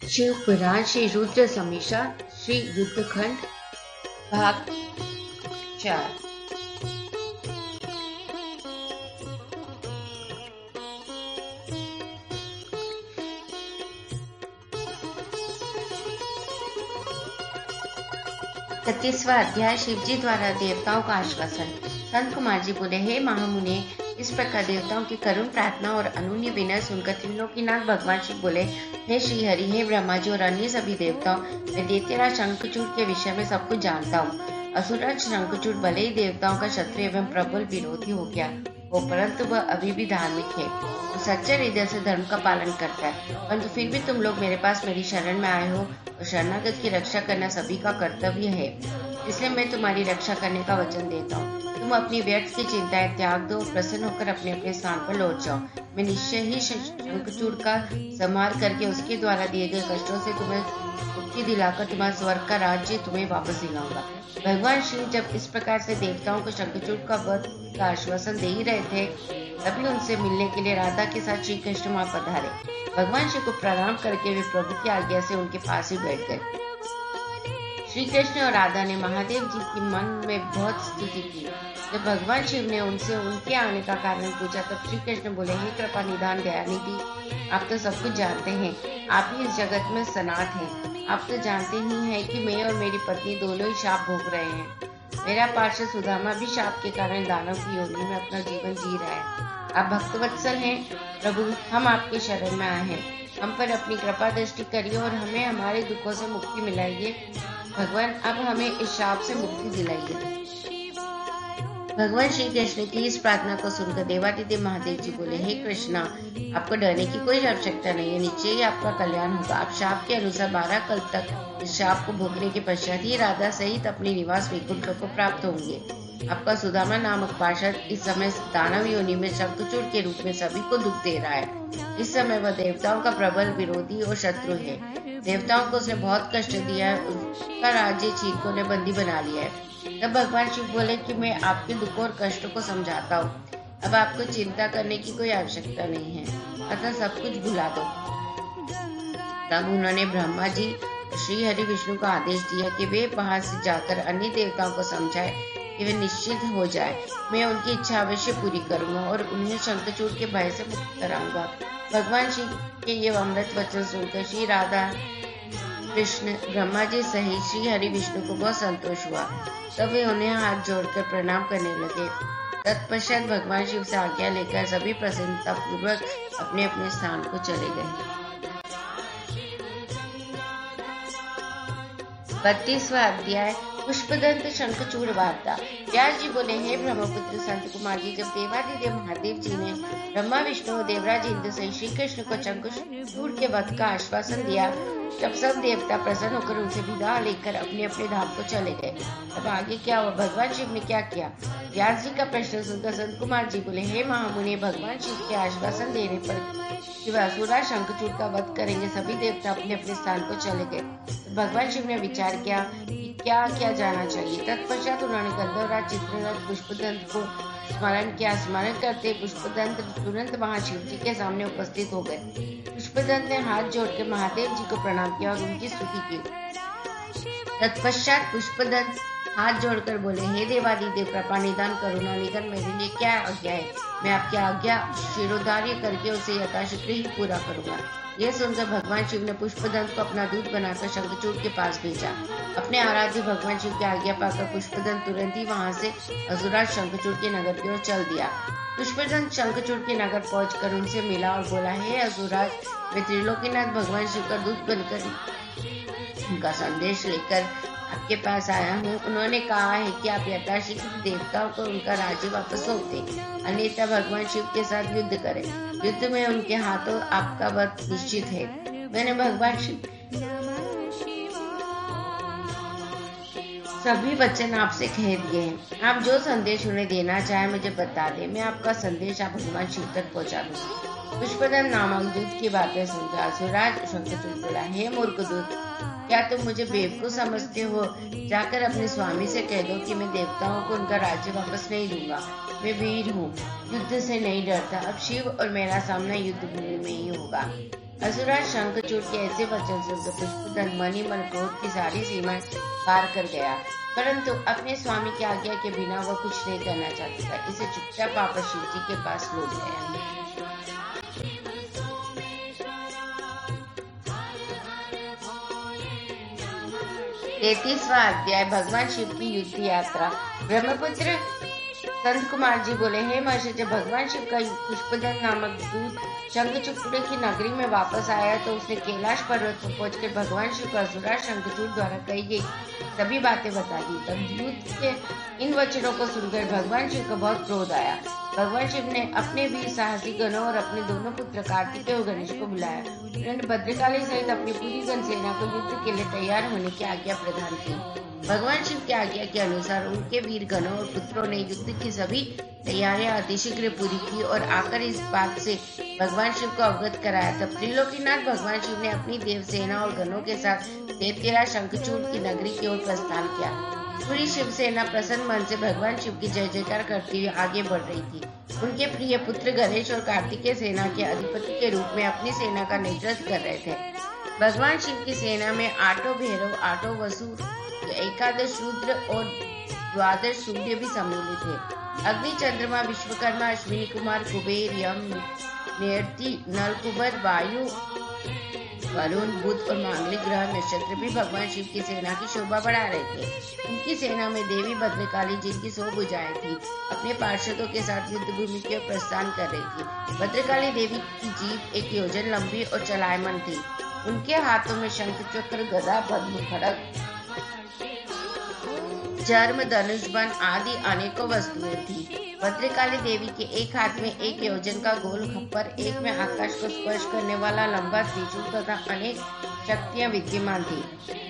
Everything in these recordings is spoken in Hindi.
शिव पुराण श्री रुद्र समीक्षा श्री युद्धखंड भाग 4। इकतीसवां अध्याय। शिवजी द्वारा देवताओं का आश्वासन। संत कुमार जी बोले, हे महामुने, इस प्रकार देवताओं की करुण प्रार्थना और अनून्य विनय सुनकर त्रिलोकीनाथ भगवान शिव बोले, हे श्री हरि, हे ब्रह्मा जी और अन्य सभी देवताओं, मैं दैत्यराज शंखचूड़ के विषय में सब कुछ जानता हूँ। असुरराज शंखचूड़ भले ही देवताओं का शत्रु एवं प्रबल विरोधी हो गया हो, परंतु वह अभी भी धार्मिक है और सच्चे हृदय से धर्म का पालन करता है। परंतु फिर भी तुम लोग मेरे पास मेरी शरण में आए हो और शरणागत की रक्षा करना सभी का कर्तव्य है, इसलिए मैं तुम्हारी रक्षा करने का वचन देता हूँ। तुम अपनी व्यर्थ की चिंताएं त्याग दो, प्रसन्न होकर अपने अपने स्थान पर लौट जाओ। मैं निश्चय ही शंखचूड़ का संहार करके उसके द्वारा दिए गए कष्टों से तुम्हें मुक्ति दिलाकर तुम्हारा स्वर्ग का राज्य तुम्हें वापस दिलाऊंगा। भगवान शिव जब इस प्रकार से देवताओं को शंखचूड़ का वध का आश्वासन दे ही रहे थे, तभी उनसे मिलने के लिए राधा के साथ श्री कृष्ण वहां पधारे। भगवान शिव को प्रणाम करके वे प्रभु की आज्ञा से उनके पास ही बैठ गए। श्री कृष्ण और राधा ने महादेव जी की मन में बहुत स्तुति की। जब भगवान शिव ने उनसे उनके आने का कारण पूछा, तब श्री कृष्ण बोले, हे कृपा निधान दयानिधि, आप तो सब कुछ जानते हैं, आप ही इस जगत में सनाथ हैं। आप तो जानते ही हैं कि मैं और मेरी पत्नी दोनों ही शाप भोग रहे हैं। मेरा पार्षद सुदामा भी शाप के कारण दानव की योनि में अपना जीवन जी रहा है। आप भक्तवत्सल हैं प्रभु, हम आपके शरण में आए हैं। हम पर अपनी कृपा दृष्टि करिए और हमें हमारे दुखों से मुक्ति मिलाइए। भगवान, अब हमें इस शाप से मुक्ति दिलाइए। भगवान श्री कृष्ण की इस प्रार्थना को सुनकर देवादिदेव महादेव जी बोले, हे कृष्णा, आपको डरने की कोई आवश्यकता नहीं है, निश्चय ही आपका कल्याण होगा। आप शाप के अनुसार 12 कल्प तक इस शाप को भोगने के पश्चात ही राधा सहित अपने निवास वैकुंठ को प्राप्त होंगे। आपका सुदामा नामक पार्षद इस समय दानव योनि में शंखचूड़ के रूप में सभी को दुख दे रहा है। इस समय वह देवताओं का प्रबल विरोधी और शत्रु है। देवताओं को उसने बहुत कष्ट दिया है, उसका राज्य चीरकों ने बंदी बना लिया है। तब भगवान शिव बोले कि मैं आपके दुखों और कष्टों को समझाता हूँ, अब आपको चिंता करने की कोई आवश्यकता नहीं है, अतः सब कुछ भुला दो। तब उन्होंने ब्रह्मा जी श्री हरि विष्णु को आदेश दिया कि वे बाहर से जाकर अन्य देवताओं को समझाए कि वे निश्चित हो जाए। मैं उनकी इच्छा अवश्य पूरी करूंगा और उन्हें शंखचूड़ के भय से मुक्त कराऊंगा। भगवान शिव के ये अमृत वचन सुनकर श्री राधा कृष्ण ब्रह्मा जी सहित श्री हरि विष्णु को बहुत संतोष हुआ। तब वे उन्हें हाथ जोड़कर प्रणाम करने लगे। तत्पश्चात भगवान शिव से आज्ञा लेकर सभी प्रसन्नता पूर्वक अपने अपने स्थान को चले गए। 32वां अध्याय। पुष्पदंत शंखचूड़ वार्ता। व्यास जी बोले, हे ब्रह्मपुत्र संत कुमार जी, जब देवादिदेव महादेव जी ने ब्रह्मा विष्णु और देवराज इंद्र सहित श्री कृष्ण को शंखचूड़ के वध का आश्वासन दिया, तब सब देवता प्रसन्न होकर उनसे विदा लेकर अपने अपने धाम को चले गए। अब आगे क्या हुआ, भगवान शिव ने क्या किया? व्यास जी का प्रश्न सुनकर संत कुमार जी बोले, हे महामुनि, भगवान शिव के आश्वासन देने पर कि वह असुरराज शंखचूड़ का वध करेंगे, सभी देवता अपने अपने स्थान को चले गए। तो भगवान शिव ने विचार किया कि क्या किया जाना चाहिए। तत्पश्चात उन्होंने गंधर्वराज चित्ररथ पुष्पदंत को स्मरण किया। स्मरण करते पुष्पदंत तुरंत महाशिव जी के सामने उपस्थित हो गए। पुष्पदंत ने हाथ जोड़कर महादेव जी को प्रणाम किया और उनकी स्तुति की। तत्पश्चात पुष्पदंत हाथ जोड़कर बोले, हे देवादिदेव, कृपा निधान करुणा निधन, मेरे लिए क्या आज्ञा है? मैं आपकी आज्ञा शिरोधार्य करके उसे यथाशीघ्र ही पूरा करूंगा। यह सुनकर भगवान शिव ने पुष्पदंत को अपना दूत बनाकर शंखचूड़ के पास भेजा। अपने आराध्य भगवान शिव की आज्ञा पाकर पुष्पदंत तुरंत ही वहां से असुरराज शंखचूड़ के नगर की ओर चल दिया। पुष्पदंत शंखचूड़ के नगर पहुंचकर उनसे मिला और बोला, हे असुरराज, मैं त्रिलोकीनाथ भगवान शिव का दूत बनकर उनका संदेश लेकर आपके पास आया हूँ। उन्होंने कहा है कि आप यथाशीघ्र देवताओं को उनका राज्य वापस सौंप दें, अन्यथा भगवान शिव के साथ युद्ध करें। युद्ध में उनके हाथों आपका वध निश्चित है। मैंने भगवान शिव सभी वचन आपसे कह दिए हैं। आप जो संदेश उन्हें देना चाहे मुझे बता दें, मैं आपका संदेश आप भगवान शिव तक पहुँचा दूंगा। पुष्पदंत नामक दूत की बातें सुनकर असुरराज शंखचूड़ बोला, हे मूर्ख दूत, क्या तुम मुझे बेवकूफ समझते हो? जाकर अपने स्वामी से कह दो कि मैं देवताओं को उनका राज्य वापस नहीं दूंगा। मैं वीर हूँ, युद्ध से नहीं डरता। अब शिव और मेरा सामना युद्ध भूमि में ही होगा। असुरा शंखचूड़ के ऐसे वचन सुनकर पुष्पदंत मणिमल क्रोध की सारी सीमाएं पार कर गया, परंतु अपने स्वामी की आज्ञा के बिना वह कुछ नहीं करना चाहता था। इसे चुपचाप वापस शिव जी के पास लौट गया। 33वां अध्याय भगवान शिव की युद्ध यात्रा। ब्रह्मपुत्र संत कुमार जी बोले, हे महर्षि, जब भगवान शिव का पुष्पदंत नामक दूत शंखचूड़ की नगरी में वापस आया तो उसने कैलाश पर्वत पर पहुंचकर भगवान शिव को असुरा शंखचूड़ द्वारा कही गई सभी बातें बता दी। तब दूत के इन वचनों को सुनकर भगवान शिव को बहुत क्रोध आया। भगवान शिव ने अपने वीर साहसी गणों और अपने दोनों पुत्र कार्तिकेय और गणेश को बुलाया। उन्होंने भद्रकाली सहित अपनी पूरी गण सेना को युद्ध के लिए तैयार होने की आज्ञा प्रदान की। भगवान शिव की आज्ञा के अनुसार उनके वीर गणों और पुत्रों ने युद्ध की सभी तैयारियां अतिशीघ्र पूरी की और आकर इस बात से भगवान शिव को अवगत कराया। तब त्रिलोकीनाथ भगवान शिव ने अपनी देव सेना और गणों के साथ दैत्यराज शंखचूड़ की नगरी की ओर प्रस्थान किया। पूरी शिव सेना प्रसन्न मन से भगवान शिव की जय जयकार करती हुई आगे बढ़ रही थी। उनके प्रिय पुत्र गणेश और कार्तिकेय सेना के अधिपति के रूप में अपनी सेना का नेतृत्व कर रहे थे। भगवान शिव की सेना में 8 भैरव, 8 वसु, 11 रुद्र और 12 सूर्य भी सम्मिलित थे। अग्नि, चंद्रमा, विश्वकर्मा, अश्विनी कुमार, कुबेर, यम, नियति, नलकुबर, वायु, वरुण, बुध और मांगलिक ग्रह नक्षत्र भी भगवान शिव की सेना की शोभा बढ़ा रहे थे। उनकी सेना में देवी भद्रकाली, जिनकी 100 भुजाएं थी, अपने पार्षदों के साथ युद्ध भूमि की ओर प्रस्थान कर रही थी। भद्रकाली देवी की जीभ 1 योजन लंबी और चलायमान थी। उनके हाथों में शंख, चक्र, गदा, पद्म, खड़ग, चर्म, धनुष, बाण आदि अनेकों वस्तुएं थी। भद्रकाली देवी के एक हाथ में 1 योजन का गोल खप्पर, एक में आकाश को स्पर्श करने वाला लंबा त्रिशूल तथा अनेक शक्तियां विद्यमान थी।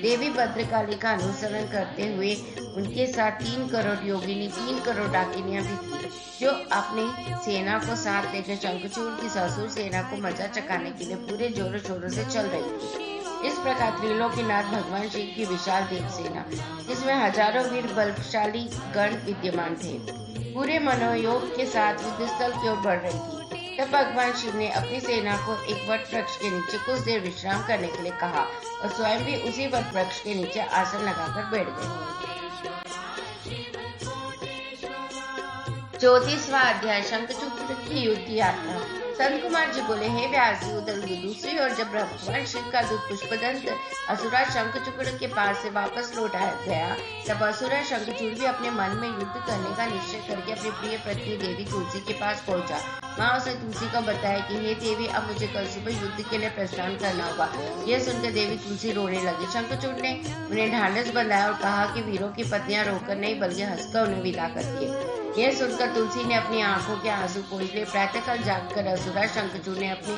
देवी भद्रकाली का अनुसरण करते हुए उनके साथ 3 करोड़ योगिनी, 3 करोड़ डाकिनियां भी थी, जो अपनी सेना को साथ लेकर शंखचूड़ की ससुर सेना को मजा चखाने के लिए पूरे जोरों शोरों से चल रही थी। इस प्रकार त्रिलोकीनाथ भगवान शिव की विशाल देव सेना, जिसमें हजारों वीर बलशाली गण विद्यमान थे, पूरे मनोयोग के साथ युद्ध स्थल की ओर बढ़ रही थी। तब भगवान शिव ने अपनी सेना को एक वट वृक्ष के नीचे कुछ देर विश्राम करने के लिए कहा और स्वयं भी उसी वट वृक्ष के नीचे आसन लगाकर बैठ गए। 34वां अध्याय शंखचूड़ की युद्ध यात्रा। संत कुमार जी बोले, हे व्यास जी, उधर दूसरी ओर जब भगवान शिव का दूत पुष्पदंत असुरा शंखचूड़ के पास से वापस लौट गया, तब असुरा शंखचूड़ भी अपने मन में युद्ध करने का निश्चय करके अपनी प्रिय पत्नी देवी तुलसी के पास पहुंचा। वहां उसने तुलसी को बताया कि हे देवी, अब मुझे कल सुबह युद्ध के लिए प्रस्थान करना होगा। यह सुनकर देवी तुलसी रोने लगी। शंखचूड़ ने उन्हें ढांढस बंधाया और कहा कि वीरों की पत्नियां रोकर नहीं बल्कि हंसकर उन्हें विदा करती है। यह सुनकर तुलसी ने अपनी आंखों के आंसू पोंछ लिए। प्रातःकाल जागकर असुरा शंखचूड़ ने अपनी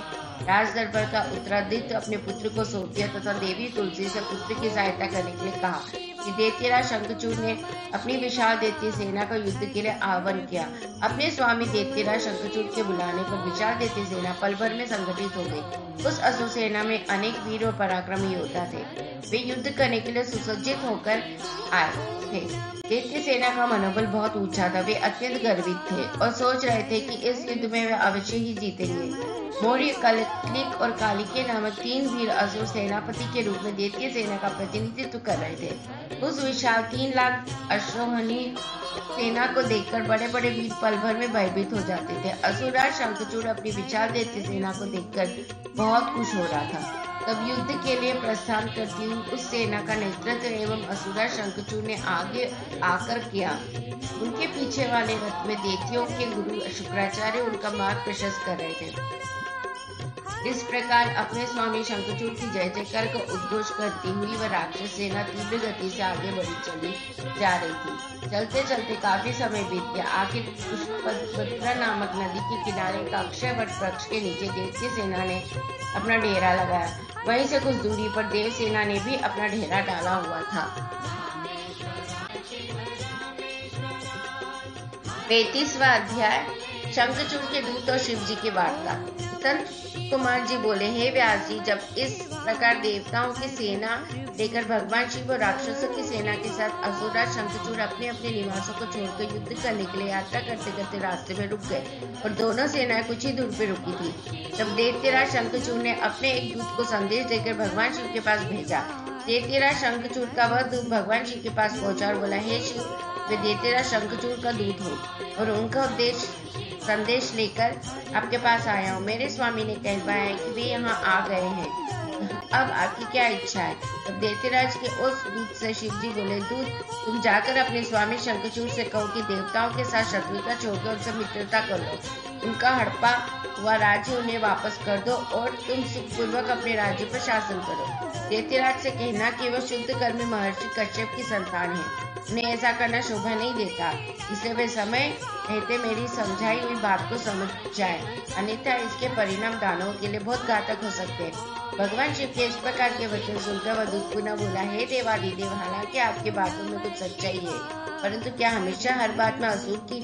राज दरबार का उत्तराधिकारी अपने पुत्र को सौंप दिया तथा देवी तुलसी से पुत्र की सहायता करने के लिए कहा कि दैत्यराज शंखचूड़ ने अपनी विशाल दैत्य सेना का युद्ध के लिए आह्वान किया। अपने स्वामी दैत्यराज शंखचूड़ के बुलाने पर विशाल दैत्य सेना पल भर में संगठित हो गई। उस असुर सेना में अनेक वीर और पराक्रमी योद्धा थे। वे युद्ध करने के लिए सुसज्जित होकर आए थे। दैत्य सेना का मनोबल बहुत ऊंचा था। वे अत्यंत गर्वित थे और सोच रहे थे कि इस युद्ध में वे अवश्य ही जीतेंगे। मौर्य, कलिक और कालिके नामक 3 वीर असुर सेनापति के रूप में दैत्य सेना का प्रतिनिधित्व कर रहे थे। उस विशाल 3 लाख अश्वरोही सेना को देखकर बड़े बड़े वीर पल भर में भयभीत हो जाते थे। असुरराज शंखचूड़ अपनी विशाल दैत्य सेना को देखकर बहुत खुश हो रहा था। तब युद्ध के लिए प्रस्थान करती हुई उस सेना का नेतृत्व एवं असुरराज शंखचूड़ ने आगे आकर किया। उनके पीछे वाले रथ में दैत्यों के गुरु शुक्राचार्य उनका मार्ग प्रशस्त कर रहे थे। इस प्रकार अपने स्वामी शंखचूड़ की जय जयकार को उद्घोष करती हुई वह राक्षस सेना तीव्र गति से आगे बढ़ी चली जा रही थी। चलते चलते काफी समय बीत गया। आखिर पुष्पभद्रा नामक नदी के किनारे एक अक्षय वट वृक्ष के नीचे दैत्य सेना ने अपना डेरा लगाया। वहीं से कुछ दूरी पर देव सेना ने भी अपना डेरा डाला हुआ था। 35वां अध्याय शंखचूड़ के दूत और शिव जी की वार्ता। संत कुमार जी बोले, हे व्यास जी, जब इस प्रकार देवताओं की सेना लेकर भगवान शिव और राक्षसों की सेना के साथ असुरराज शंखचूड़ अपने अपने निवासों को छोड़कर युद्ध करने के लिए यात्रा करते करते रास्ते में रुक गए और दोनों सेनाएं कुछ ही दूर पे रुकी थी। तब दैत्यराज शंखचूड़ ने अपने एक दूत को संदेश देकर भगवान शिव के पास भेजा। दैत्यराज शंखचूड़ का वह दूत भगवान शिव के पास पहुंचा और बोला, हे शिव, मैं दैत्यराज शंखचूड़ का दूत हूँ और उनका संदेश लेकर आपके पास आया हूँ। मेरे स्वामी ने कहवाया है कि वे यहाँ आ गए हैं, अब आपकी क्या इच्छा है? तब दैत्यराज के उस दूत से शिव जी बोले, दूत, तुम जाकर अपने स्वामी शंखचूड़ से कहो कि देवताओं के साथ शत्रुता छोड़कर उनसे मित्रता कर लो, उनका हड़पा हुआ राज्य उन्हें वापस कर दो और तुम सुखपूर्वक अपने राज्य पर शासन करो। दैत्यराज से कहना कि वह शुद्ध कर्मी महर्षि कश्यप की संतान है, उन्हें ऐसा करना शोभा नहीं देता, इसलिए वे समय रहते मेरी समझाई हुई बात को समझ जाए, अन्यथा इसके परिणाम दानवों के लिए बहुत घातक हो सकते हैं। भगवान शिव के इस प्रकार के वचन सुनकर वह दूत पुनः बोला, हे देवादिदेव, हालांकि आपकी बातों में कुछ सच्चाई है, परंतु क्या हमेशा हर बात में असुर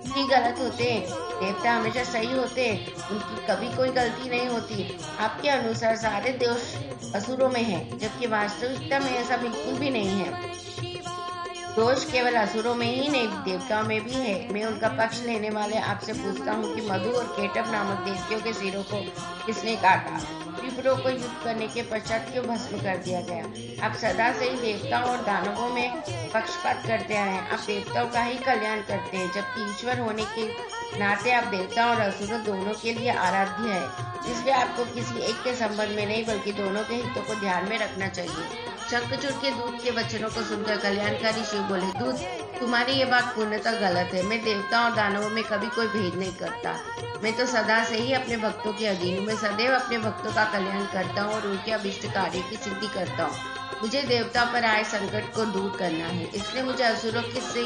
ही गलत होते हैं? देवता हमेशा सही होते हैं, उनकी कभी कोई गलती नहीं होती। आपके अनुसार सारे दोष असुरों में है, जबकि वास्तविकता में ऐसा बिल्कुल भी नहीं है। दोष केवल असुरों में ही नहीं, देवताओं में भी है। मैं उनका पक्ष लेने वाले आपसे पूछता हूँ कि मधु और केटव नामक देवतियों के सिरों को किसने काटा? विप्रों को युद्ध करने के पश्चात क्यों भस्म कर दिया गया? आप सदा से ही देवताओं और दानवों में पक्षपात करते आए हैं। आप देवताओं का ही कल्याण करते हैं, जबकि ईश्वर होने के नाते आप देवताओं और असुरों दोनों के लिए आराध्य है। इसलिए आपको किसी एक के संबंध में नहीं, बल्कि दोनों के हितों को ध्यान में रखना चाहिए। शंखचूड़ के दूत के वचनों को सुनकर कल्याणकारी शिव बोले, दूत, तुम्हारी ये बात पूर्णतः गलत है। मैं देवताओं और दानवों में कभी कोई भेद नहीं करता। मैं तो सदा से ही अपने भक्तों के अधीन हूँ। मैं सदैव अपने भक्तों का कल्याण करता हूँ और उनके अभिष्ट कार्य की सिद्धि करता हूँ। मुझे देवताओं पर आए संकट को दूर करना है, इसलिए मुझे असुरों से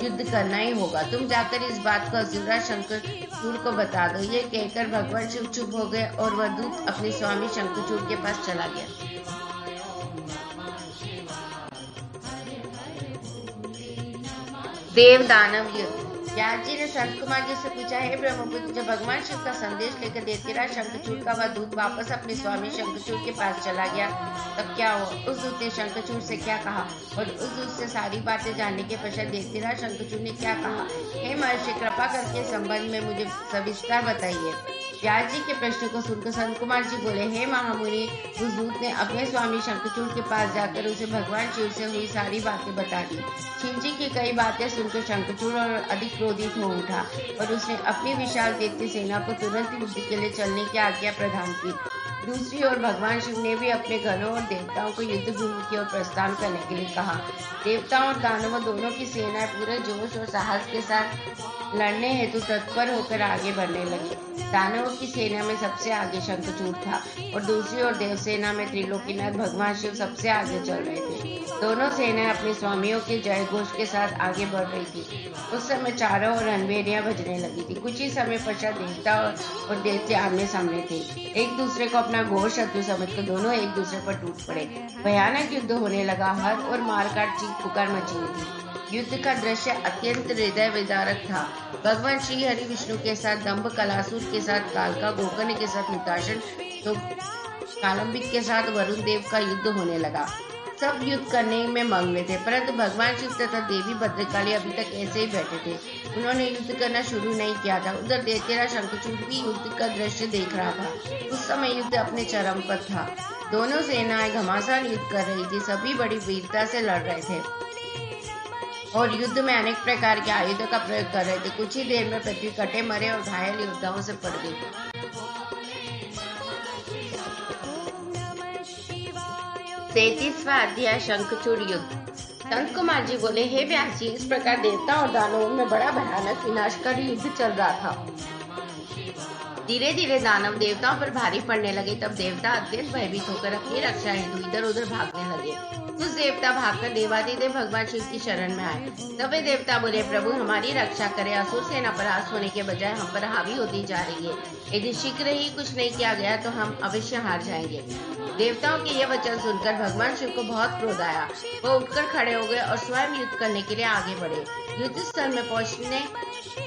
युद्ध करना ही होगा। तुम जाकर इस बात को असुरराज शंखचूड़ को बता दो। ये कहकर भगवान शिव चुप हो गए और वह दूत अपने स्वामी शंखचूड़ के पास चला गया। देव दानव युद्ध। व्यास जी ने संत कुमार जी से पूछा, हे ब्रह्मपुत्र, जब भगवान शिव का संदेश लेकर दैत्यराज शंखचूड़ का वह दूत वापस अपने स्वामी शंखचूड़ के पास चला गया, तब क्या हुआ? उस दूत ने शंखचूड़ से क्या कहा और उस दूत से सारी बातें जानने के पश्चात दैत्यराज शंखचूड़ ने क्या कहा? हे महर्षि, कृपा करके संबंध में मुझे सविस्तार बताइए। व्यास जी के प्रश्न को सुनकर संत कुमार जी बोले, हे महामुनि, उस दूत ने अपने स्वामी शंखचूड़ के पास जाकर उसे भगवान शिव से हुई सारी बातें बता दी। शिव जी की कई बातें सुनकर शंखचूड़ और अधिक क्रोधित हो उठा और उसने अपनी विशाल दैत्य सेना को तुरंत युद्ध के लिए चलने की आज्ञा प्रदान की। दूसरी ओर भगवान शिव ने भी अपने गणों और देवताओं को युद्ध भूमि की ओर प्रस्थान करने के लिए कहा। देवताओं और दानवों दोनों की सेनाएं पूरे जोश और साहस के साथ लड़ने हेतु तत्पर होकर आगे बढ़ने लगी। दानवों की सेना में सबसे आगे शंखचूड़ था और दूसरी ओर देवसेना में त्रिलोकीनाथ भगवान शिव सबसे आगे चल रहे थे। दोनों सेनाएं अपने स्वामियों के जय घोष के साथ आगे बढ़ रही थी। उस समय चारों ओर रणभेरियां बजने लगी थी। कुछ ही समय पश्चात देवता और दैत्य आमने सामने थे। एक दूसरे को अपना घोर शत्रु समझकर दोनों एक दूसरे पर टूट पड़े। भयानक युद्ध होने लगा। हर और मारकाट चीख पुकार मची हुई थी। युद्ध का दृश्य अत्यंत हृदय विदारक था। भगवान श्री हरि विष्णु के साथ दंभ कलासुर के साथ कालका, गोकर्ण के साथ हुताशन, तो कालंबिक के साथ वरुण देव का युद्ध होने लगा। सब युद्ध करने में मग्न थे, परंतु भगवान शिव तथा देवी भद्रकाली अभी तक ऐसे ही बैठे थे। उन्होंने युद्ध करना शुरू नहीं किया था। उधर दैत्यराज शंखचूड़ भी युद्ध का दृश्य देख रहा था। उस समय युद्ध अपने चरम पर था। दोनों सेनाएं घमासान युद्ध कर रही थी। सभी बड़ी वीरता से लड़ रहे थे और युद्ध में अनेक प्रकार के आयुधों का प्रयोग कर रहे थे। कुछ ही देर में पृथ्वी कटे मरे और घायल योद्धाओं से पड़ गई। 33वां अध्याय शंखचूड़ युद्ध। संत कुमार जी बोले, हे व्यास जी, इस प्रकार देवता और दानवों में बड़ा भयानक विनाशकारी युद्ध चल रहा था। धीरे धीरे दानव देवताओं पर भारी पड़ने लगे। तब देवता अत्यंत भयभीत होकर अपनी रक्षा हेतु इधर उधर भागने लगे। कुछ देवता भागकर देवादिदेव भगवान शिव की शरण में आए। तब वे देवता बोले, प्रभु हमारी रक्षा करें, असुर सेना परास्त होने के बजाय हम पर हावी होती जा रही है। यदि शीघ्र ही कुछ नहीं किया गया तो हम अवश्य हार जाएंगे। देवताओं के ये वचन सुनकर भगवान शिव को बहुत क्रोध आया। वो उठकर खड़े हो गए और स्वयं युद्ध करने के लिए आगे बढ़े। युद्ध स्थल में पहुंचने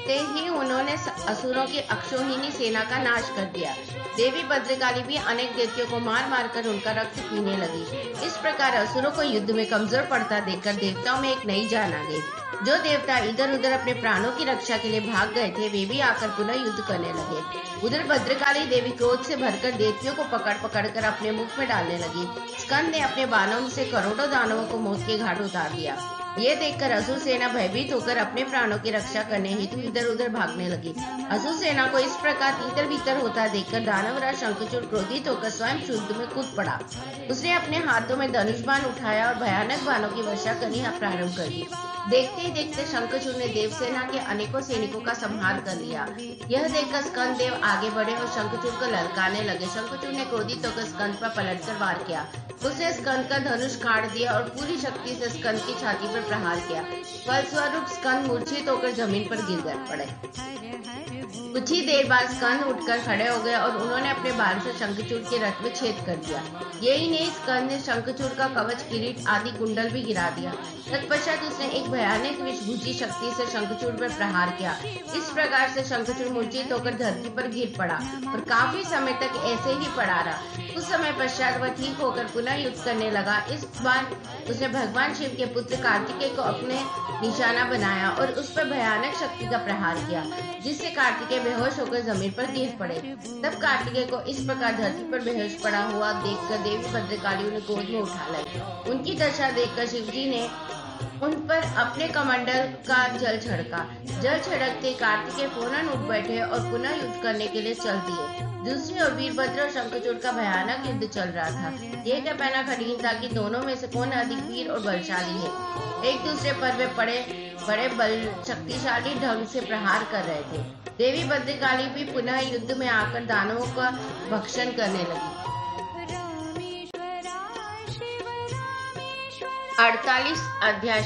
ही उन्होंने असुरों की अक्षौहिणी सेना का नाश कर दिया। देवी भद्रकाली भी अनेक दैत्यों को मार मार कर उनका रक्त पीने लगी। इस प्रकार असुरों को युद्ध में कमजोर पड़ता देखकर देवताओं में एक नई जान आ गई। जो देवता इधर उधर अपने प्राणों की रक्षा के लिए भाग गए थे, वे भी आकर पुनः युद्ध करने लगे। उधर भद्रकाली देवी क्रोध से भरकर दैत्यों को पकड़ पकड़ कर अपने मुख में डालने लगी। स्कंद ने अपने बाणों से करोड़ों दानवों को मौत के घाट उतार दिया। ये देखकर असुर सेना भयभीत होकर अपने प्राणों की रक्षा करने हेतु इधर उधर भागने लगी। असुर सेना को इस प्रकार तीतर भीतर होता देखकर दानवराज शंखचूड़ क्रोधित होकर स्वयं युद्ध में कूद पड़ा। उसने अपने हाथों में धनुष बाण उठाया और भयानक बाणों की वर्षा करनी प्रारंभ कर दी। देखते ही देखते शंखचूड़ ने देवसेना के अनेकों सैनिकों का संहार कर लिया। यह देखकर स्कंद देव आगे बढ़े और शंखचूड़ को ललकारने लगे। शंखचूड़ ने क्रोधित होकर स्कंद पर पलटकर वार किया। उसने स्कंद का धनुष काट दिया और पूरी शक्ति से स्कंद की छाती पर प्रहार किया। फलस्वरूप स्कंद मूर्छित होकर जमीन पर गिर पड़े। कुछ ही देर बाद स्कंद उठकर खड़े हो गए और उन्होंने अपने बाण से शंखचूड़ के रथ में छेद कर दिया। यही नहीं, स्कंद ने शंखचूड़ का कवच, किरीट आदि कुंडल भी गिरा दिया। तत्पश्चात उसने एक भयानक विषभूजी शक्ति से शंखचूड़ पर प्रहार किया। इस प्रकार से शंखचूड़ मूर्छित होकर धरती पर गिर पड़ा और काफी समय तक ऐसे ही पड़ा रहा। कुछ समय पश्चात वह ठीक होकर पुनः युद्ध करने लगा। इस बार उसने भगवान शिव के पुत्र कार्तिकेय को अपने निशाना बनाया और उस पर भयानक शक्ति का प्रहार किया, जिससे कार्तिकेय बेहोश होकर जमीन पर गिर पड़े। तब कार्तिकेय को इस प्रकार धरती पर बेहोश पड़ा हुआ देखकर देवी भद्रकाली उन्हें गोद में उठा लाई। उनकी दशा देखकर शिवजी ने उन पर अपने कमंडल का जल छिड़का। जल छिड़कते कार्तिकेय फौरन उठ बैठे और पुनः युद्ध करने के लिए चल दिए। दूसरी ओर वीरभद्र और शंखचूड़ का भयानक युद्ध चल रहा था। यह क्या कहना कठिन था कि दोनों में से कौन अधिक वीर और बलशाली है। एक दूसरे पर वे बड़े बल शक्तिशाली ढंग से प्रहार कर रहे थे। देवी भद्रकाली भी पुनः युद्ध में आकर दानवों का भक्षण करने लगी। 48 अध्याय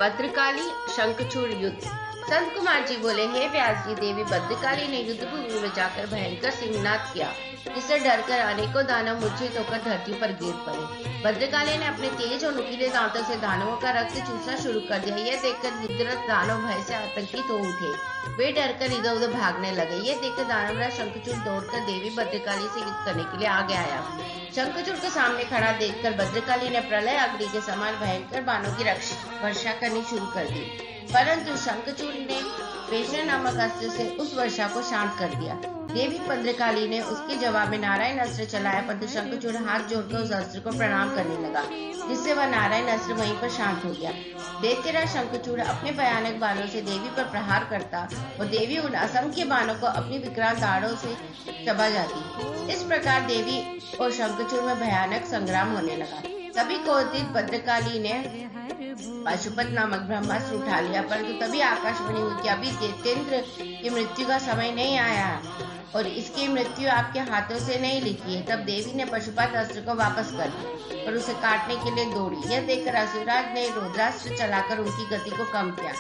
भद्रकाली शंखचूड़ युद्ध। संत कुमार जी बोले, हे व्यास जी, देवी भद्रकाली ने युद्ध भूमि में जाकर भयंकर सिंहनाद किया, जिससे डरकर अनेकों दानव मूर्छित होकर धरती पर गिर पड़े। भद्रकाली ने अपने तेज और नुकीले दांतों से दानवों का रक्त चूसना शुरू कर दिया। यह देखकर युद्धरत दानव भय से आतंकित हो उठे। वे डरकर इधर उधर भागने लगे। यह देखकर दानवराज शंखचूड़ दौड़कर देवी भद्रकाली से युद्ध करने के लिए आगे आया। शंखचूड़ को सामने खड़ा देखकर भद्रकाली ने प्रलय अग्नि के समान भयंकर बाणों की वर्षा करनी शुरू कर दी, परंतु शंखचूड़ ने पेशर नामक अस्त्र से उस वर्षा को शांत कर दिया। देवी भद्रकाली ने उसके जवाब में नारायण अस्त्र चलाया, परंतु शंखचूड़ हाथ जोड़कर उस अस्त्र को प्रणाम करने लगा, जिससे वह नारायण अस्त्र वहीं पर शांत हो गया। दैत्यराज शंखचूड़ अपने भयानक बाणों से देवी पर प्रहार करता और देवी उन असंख्य बाणों को अपनी विकराल दाढ़ों से चबा जाती। इस प्रकार देवी और शंखचूड़ में भयानक संग्राम होने लगा। तभी क्रोधित भद्रकाली ने पाशुपत नामक ब्रह्मास्त्र उठा लिया, परंतु तभी आकाशवाणी हुई कि अभी दैत्येंद्र की मृत्यु का समय नहीं आया और इसकी मृत्यु आपके हाथों से नहीं लिखी है। तब देवी ने पशुपत अस्त्र को वापस कर दिया और उसे काटने के लिए दौड़ी। यह देखकर असुराज ने रुद्रास्त्र चलाकर उनकी गति को कम किया।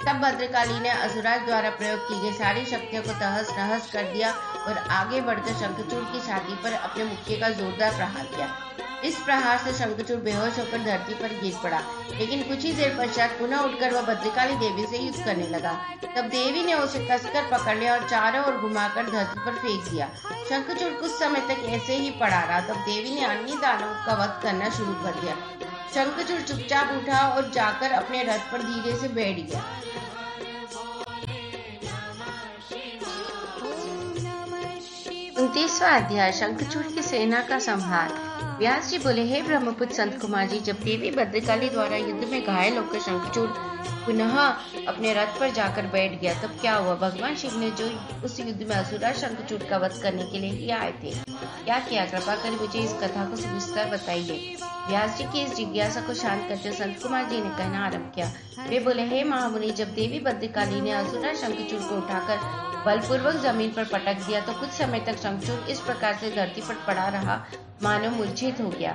तब भद्रकाली ने असुराज द्वारा प्रयोग की गई सारी शक्तियों को तहस नहस कर दिया और आगे बढ़कर शंखचूड़ की छाती पर अपने मुक्के का जोरदार प्रहार किया। इस प्रहार से शंखचूड़ बेहोश होकर धरती पर गिर पड़ा, लेकिन कुछ ही देर पश्चात पुनः उठकर वह भद्रकाली देवी से युद्ध करने लगा। तब देवी ने उसे कसकर पकड़ लिया और चारों ओर घुमाकर धरती पर फेंक दिया। शंखचूड़ कुछ समय तक ऐसे ही पड़ा रहा। तब देवी ने अन्य दानवों का वध करना शुरू कर दिया। शंखचूड़ चुपचाप उठा और जाकर अपने रथ पर धीरे से बैठ गया। उनतीसवां अध्याय शंखचूड़ की सेना का संहार। व्यास जी बोले, हे ब्रह्मपुत्र संत कुमार जी, जब देवी भद्रकाली द्वारा युद्ध में घायल होकर शंखचूड़ पुनः अपने रथ पर जाकर बैठ गया, तब क्या हुआ? भगवान शिव ने जो उस युद्ध में असुरा शंखचूड़ का वध करने के लिए ही आए थे, क्या किया? कृपा कर मुझे इस कथा को सविस्तर बताइए। व्यास जी की इस जिज्ञासा को शांत करते संत कुमार जी ने कहना आरंभ किया। वे बोले, हे महामुनि, जब देवी भद्रकाली ने असुरा शंखचूड़ को उठाकर बलपूर्वक जमीन पर पटक दिया, तो कुछ समय तक शंखचूड़ इस प्रकार से धरती पर पड़ा रहा मानो मूर्छित हो गया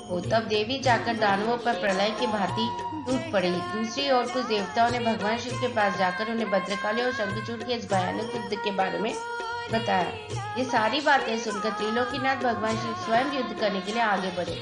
हो। तब देवी जाकर दानवों पर प्रलय की भांति टूट पड़ी। दूसरी ओर कुछ देवताओं ने भगवान शिव के पास जाकर उन्हें भद्रकाली और शंखचूड़ के इस भयानक युद्ध के बारे में बताया। ये सारी बातें सुनकर त्रिलोकीनाथ भगवान शिव स्वयं युद्ध करने के लिए आगे बढ़े।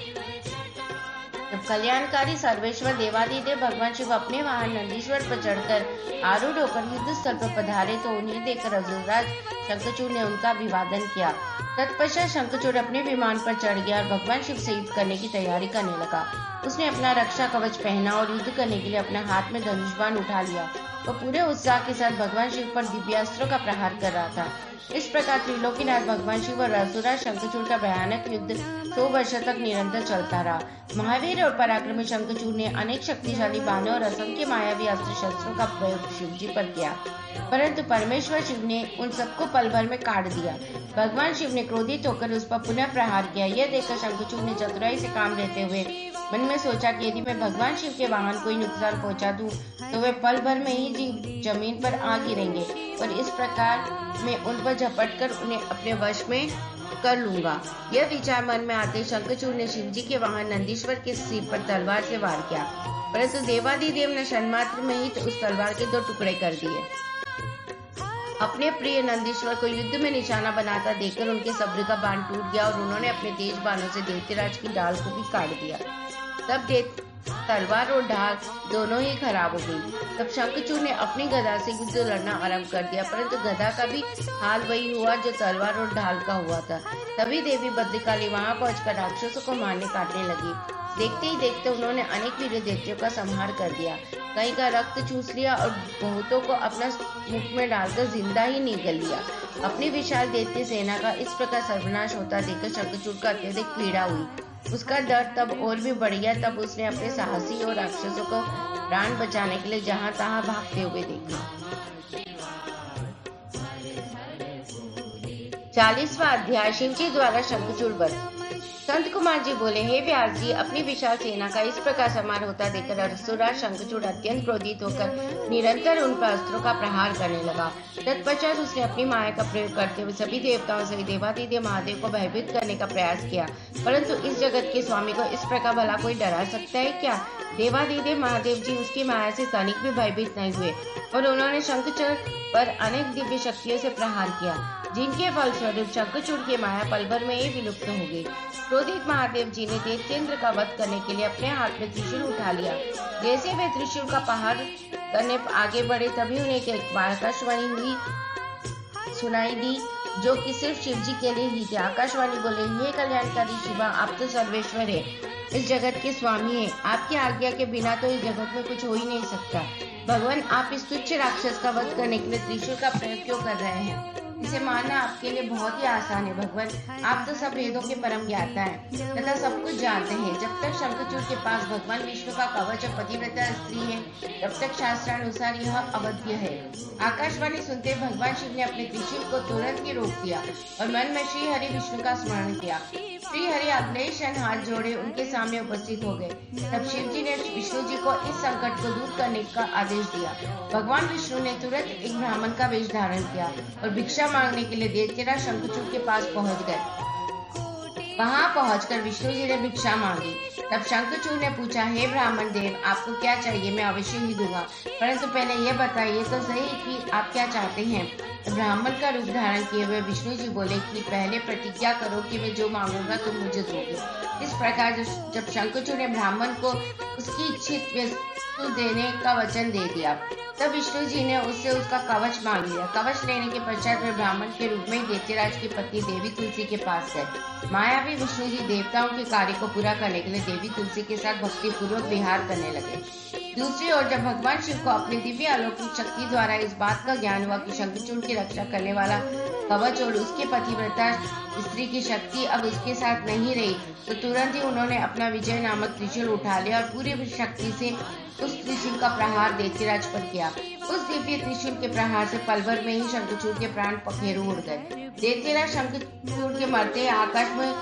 जब कल्याणकारी सर्वेश्वर देवादिदेव भगवान शिव अपने वाहन नंदीश्वर पर चढ़कर आरूढ़ होकर युद्ध स्थल पर पधारे, तो उन्हें देखकर असुरराज शंखचूड़ ने उनका अभिवादन किया। तत्पश्चात शंखचूड़ अपने विमान पर चढ़ गया और भगवान शिव से युद्ध करने की तैयारी करने लगा। उसने अपना रक्षा कवच पहना और युद्ध करने के लिए अपने हाथ में धनुष बाण उठा लिया। वह पूरे उत्साह के साथ भगवान शिव पर दिव्यास्त्रों का प्रहार कर रहा था। इस प्रकार त्रिलोकीनाथ भगवान शिव और असुरा शंखचूड़ का भयानक युद्ध 100 वर्षों तक निरंतर चलता रहा। महावीर और पराक्रमी शंखचूड़ ने अनेक शक्तिशाली बाणों और असंख्य मायावी अस्त्र शस्त्रों का प्रयोग शिव जी पर किया, परंतु परमेश्वर शिव ने उन सबको पल भर में काट दिया। भगवान शिव ने क्रोधित होकर उस पर पुनः प्रहार किया। यह देखकर शंखचूड़ ने चतुराई से काम लेते हुए मन में सोचा कि यदि मैं भगवान शिव के वाहन को नुकसान पहुंचा दूं, तो वे पल भर में ही जमीन पर आ गिरेंगे और इस प्रकार मैं उन पर झपटकर उन्हें अपने वश में कर लूंगा। यह विचार मन में आते शंखचूड़ ने शिवजी के वाहन नंदीश्वर के सिर पर तलवार से वार किया, परंतु देवादिदेव ने क्षणमात्र में ही उस तलवार के 2 टुकड़े कर दिए। अपने प्रिय नंदीश्वर को युद्ध में निशाना बनाता देखकर उनके सब्र का बाण टूट गया और उन्होंने अपने तेज बाणों से दैत्यराज की ढाल को भी काट दिया। तब तलवार और ढाल दोनों ही खराब हो गई। तब शंखचूड़ ने अपनी गदा से युद्ध लड़ना आरंभ कर दिया, परंतु गदा का भी हाल वही हुआ जो तलवार और ढाल का हुआ था। तभी देवी भद्रकाली वहां पहुंचकर राक्षसों को मारने काटने लगी। देखते ही देखते उन्होंने अनेक वीर दैत्यों का संहार कर दिया, कई का रक्त चूस लिया और बहुतों को अपना मुख में डालकर जिंदा ही निगल लिया। अपनी विशाल दैत्य सेना का इस प्रकार सर्वनाश होता देखकर शंखचूड़ को अत्यधिक पीड़ा हुई। उसका डर तब और भी बढ़ गया। तब उसने अपने साहसी और राक्षसों को प्राण बचाने के लिए जहां तहां भागते हुए देखा। 40वां अध्याय शिवजी द्वारा शंखचूड़ वध। संत कुमार जी बोले, हे व्यास जी, अपनी विशाल सेना का इस प्रकार समार होता देखकर असुरा शंखचूड़ अत्यंत क्रोधित होकर निरंतर उन पर अस्त्रों का प्रहार करने लगा। तत्पश्चात उसने अपनी माया का प्रयोग करते हुए सभी देवताओं से देवादिदेव महादेव को भयभीत करने का प्रयास किया, परंतु इस जगत के स्वामी को इस प्रकार भला कोई डरा सकता है क्या? देवादिदेव महादेव जी उसकी माया से तनिक भी भयभीत नहीं हुए और उन्होंने शंखचूड़ पर अनेक दिव्य शक्तियों से प्रहार किया, जिनके फलस्वरूप शंखचूड़ की माया पल भर में ही विलुप्त हो गई। क्रोधित महादेव जी ने दैत्येंद्र का वध करने के लिए अपने हाथ में त्रिशूल उठा लिया। जैसे वे त्रिशूल का प्रहार करने आगे बढ़े, तभी उन्हें एक आकाशवाणी हुई सुनाई दी, जो कि सिर्फ शिव जी के लिए ही थी। आकाशवाणी बोले, हे कल्याणकारी शिवा, आप तो सर्वेश्वर है, इस जगत के स्वामी है। आपकी आज्ञा के बिना तो इस जगत में कुछ हो ही नहीं सकता। भगवान, आप इस तुच्छ राक्षस का वध करने के लिए त्रिशूल का प्रयोग क्यों कर रहे हैं? इसे मानना आपके लिए बहुत ही आसान है। भगवान, आप तो सब वेदों के परम ज्ञाता हैं तथा सब कुछ जानते हैं। जब तक शंखचूड़ के पास भगवान विष्णु का कवच और पतिव्रता स्त्री है, तब तक शास्त्रानुसार यह अवध्य है। आकाशवाणी सुनते भगवान शिव ने अपने त्रिशूल को तुरंत ही रोक दिया और मन में श्री हरि विष्णु का स्मरण किया। श्री हरि अगले क्षण हाथ जोड़े उनके सामने उपस्थित हो गए। तब शिव जी ने विष्णु जी को इस संकट को दूर करने का आदेश दिया। भगवान विष्णु ने तुरंत एक ब्राह्मण का वेश धारण किया और भिक्षा मांगने के लिए दैत्यराज शंखचूड़ के पास पहुंच गए। वहां पहुंचकर विष्णु जी ने भिक्षा मांगी। तब शंखचूड़ ने पूछा, हे ब्राह्मण देव, आपको क्या चाहिए? मैं अवश्य ही दूंगा, परंतु पहले यह बताइए तो सही कि आप क्या चाहते हैं। ब्राह्मण का रूप धारण किए हुए विष्णु जी बोले कि पहले प्रतिज्ञा करो कि मैं जो मांगूंगा तुम मुझे दोगे। इस प्रकार जब शंखचूड़ ने ब्राह्मण को उसकी इच्छित वस्तु देने का वचन दे दिया, तब विष्णु जी ने उससे उसका कवच मांग लिया। कवच लेने के पश्चात वे ब्राह्मण के रूप में दैत्यराज की पत्नी देवी तुलसी के पास गए। मायावी विष्णु जी देवताओं के कार्य को पूरा करने के लिए देवी तुलसी के साथ भक्ति पूर्वक विहार करने लगे। दूसरी ओर जब भगवान शिव को अपनी दिव्य अलौकिक शक्ति द्वारा इस बात का ज्ञान हुआ कि शंखचूड़ की रक्षा करने वाला कवच और उसके पतिव्रता स्त्री की शक्ति अब उसके साथ नहीं रही, तो तुरंत ही उन्होंने अपना विजय नामक त्रिशूल उठा लिया और पूरी शक्ति से उस त्रिशूल का प्रहार दैत्यराज पर किया। उस दिव्य त्रिशूल के प्रहार से पल भर में ही शंखचूड़ के प्राण पखेरु उड़ गए। दैत्यराज शंखचूड़ के मरते आकाश में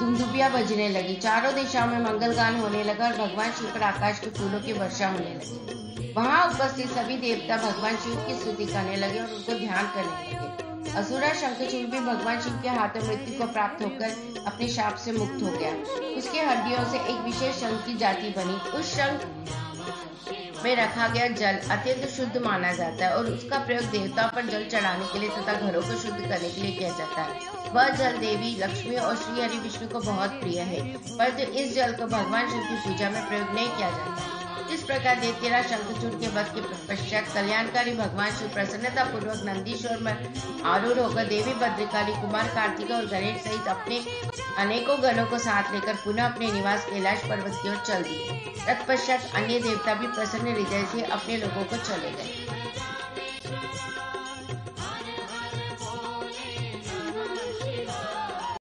धुंधुबियां बजने लगी, चारों दिशाओं में मंगलगान होने लगा और भगवान शिव पर आकाश के फूलों की वर्षा होने लगी। वहां उपस्थित सभी देवता भगवान शिव की स्तुति करने लगे और उनको ध्यान करने लगे। असुरा शंखचूड़ भी भगवान शिव के हाथों मृत्यु को प्राप्त होकर अपने शाप से मुक्त हो गया। उसके हड्डियों से एक विशेष शंख की जाति बनी। उस शंख में रखा गया जल अत्यंत शुद्ध माना जाता है और उसका प्रयोग देवताओं पर जल चढ़ाने के लिए तथा घरों को शुद्ध करने के लिए किया जाता है। वह जल देवी लक्ष्मी और श्री हरि विष्णु को बहुत प्रिय है, परंतु इस जल को भगवान शिव की पूजा में प्रयोग नहीं किया जाता। इस प्रकार दैत्यराज शंखचूड़ के वध के पश्चात कल्याणकारी भगवान शिव प्रसन्नता पूर्वक नंदीश्वर में आरूढ़ होकर देवी भद्रकाली, कुमार कार्तिक और गणेश सहित अपने अनेकों गणों को साथ लेकर पुनः अपने निवास कैलाश पर्वत की ओर चल दिए। तत्पश्चात अन्य देवता भी प्रसन्न हृदय से अपने लोगों को चले गए।